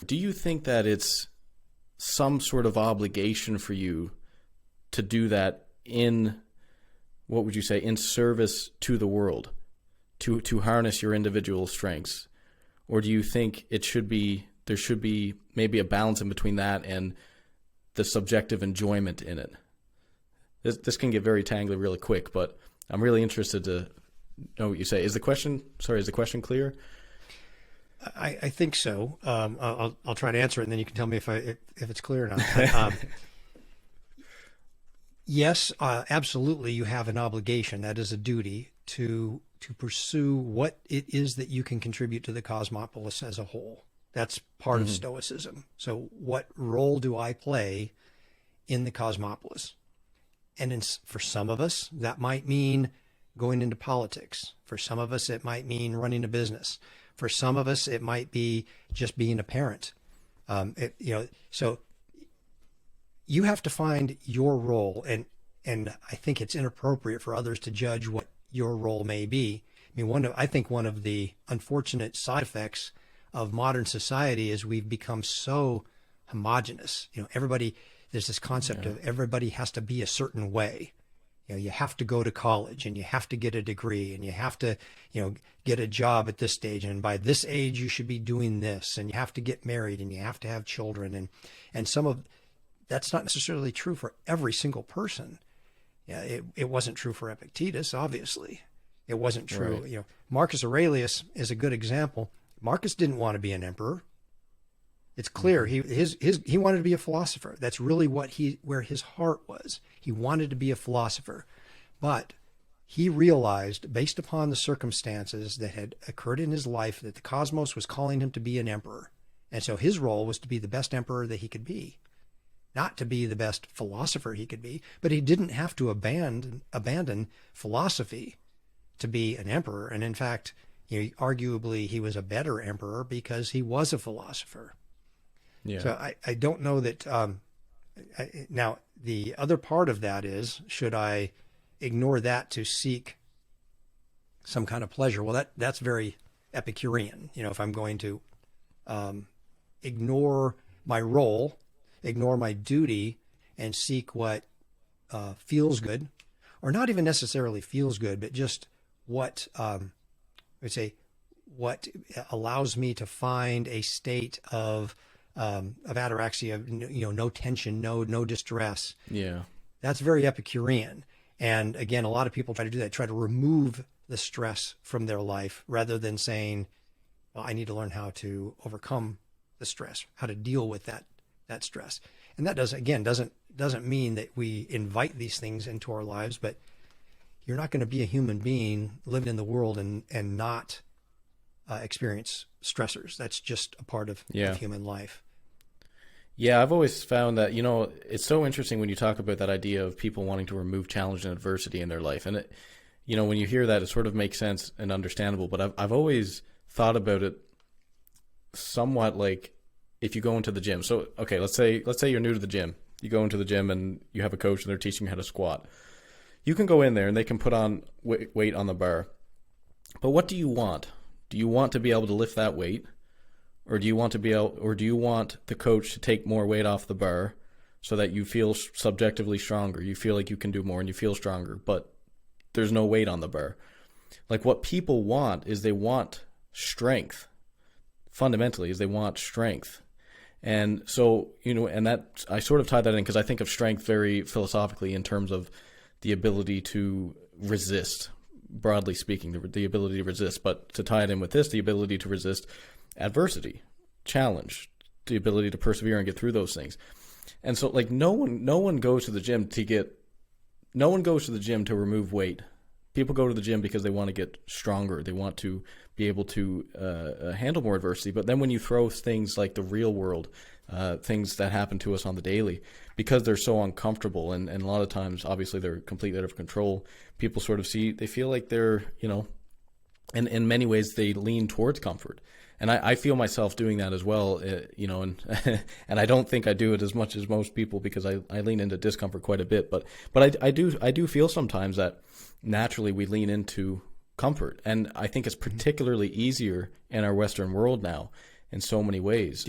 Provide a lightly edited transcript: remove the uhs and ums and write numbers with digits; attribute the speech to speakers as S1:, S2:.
S1: Do you think that it's some sort of obligation for you to do that in, what would you say, in service to the world, to harness your individual strengths? Or do you think there should be maybe a balance in between that and the subjective enjoyment in it? This can get very tangly really quick, but I'm really interested to know what you say. Is the question clear?
S2: I think so. I'll try to answer it, and then you can tell me if it's clear or not. Yes, absolutely. You have an obligation. That is a duty to pursue what it is that you can contribute to the cosmopolis as a whole. That's part of Stoicism. So what role do I play in the cosmopolis? And for some of us, that might mean going into politics. For some of us, it might mean running a business. For some of us, it might be just being a parent. So you have to find your role, and I think it's inappropriate for others to judge what your role may be. I mean, I think one of the unfortunate side effects of modern society is we've become so homogenous. There's this concept of everybody has to be a certain way. You have to go to college, and you have to get a degree, and you have to, get a job at this stage, and by this age you should be doing this, and you have to get married, and you have to have children, and that's not necessarily true for every single person. It wasn't true for Epictetus, obviously. It wasn't true. Right. Marcus Aurelius is a good example. Marcus didn't want to be an emperor. It's clear he wanted to be a philosopher. That's really where his heart was. He wanted to be a philosopher, but he realized, based upon the circumstances that had occurred in his life, that the cosmos was calling him to be an emperor, and so his role was to be the best emperor that he could be, not to be the best philosopher he could be. But he didn't have to abandon philosophy to be an emperor, and in fact, arguably he was a better emperor because he was a philosopher. Yeah. So I don't know that. Now, the other part of that is, should I ignore that to seek some kind of pleasure? Well, that's very Epicurean. If I'm going to ignore my role, ignore my duty, and seek what feels good, or not even necessarily feels good, but just what what allows me to find a state of ataraxia, no tension, no distress.
S1: Yeah.
S2: That's very Epicurean. And again, a lot of people try to do that, try to remove the stress from their life rather than saying, well, I need to learn how to overcome the stress, how to deal with that stress. And that doesn't mean that we invite these things into our lives, but you're not going to be a human being living in the world and not experience stressors. That's just a part of human life.
S1: Yeah, I've always found that, it's so interesting when you talk about that idea of people wanting to remove challenge and adversity in their life. And when you hear that, it sort of makes sense and understandable. But I've always thought about it somewhat like if you go into the gym. So, okay, let's say you're new to the gym. You go into the gym and you have a coach and they're teaching you how to squat. You can go in there and they can put on weight on the bar. But what do you want? Do you want to be able to lift that weight? Or do you want the coach to take more weight off the bar so that you feel subjectively stronger? You feel like you can do more and you feel stronger, but there's no weight on the bar. Like, what people want is they want strength. Fundamentally, is they want strength. And so, and that I sort of tie that in because I think of strength very philosophically in terms of the ability to resist, broadly speaking, the ability to resist. But to tie it in with this, the ability to resist adversity, challenge, the ability to persevere and get through those things. And so, like, no one goes to the gym to remove weight. People go to the gym because they want to get stronger. They want to be able to handle more adversity. But then when you throw things like the real world, things that happen to us on the daily, because they're so uncomfortable and a lot of times, obviously, they're completely out of control, people sort of they feel like they're, and in many ways, they lean towards comfort. And I feel myself doing that as well, and and I don't think I do it as much as most people because I lean into discomfort quite a bit. But I do feel sometimes that naturally we lean into comfort. And I think it's particularly easier in our Western world now in so many ways.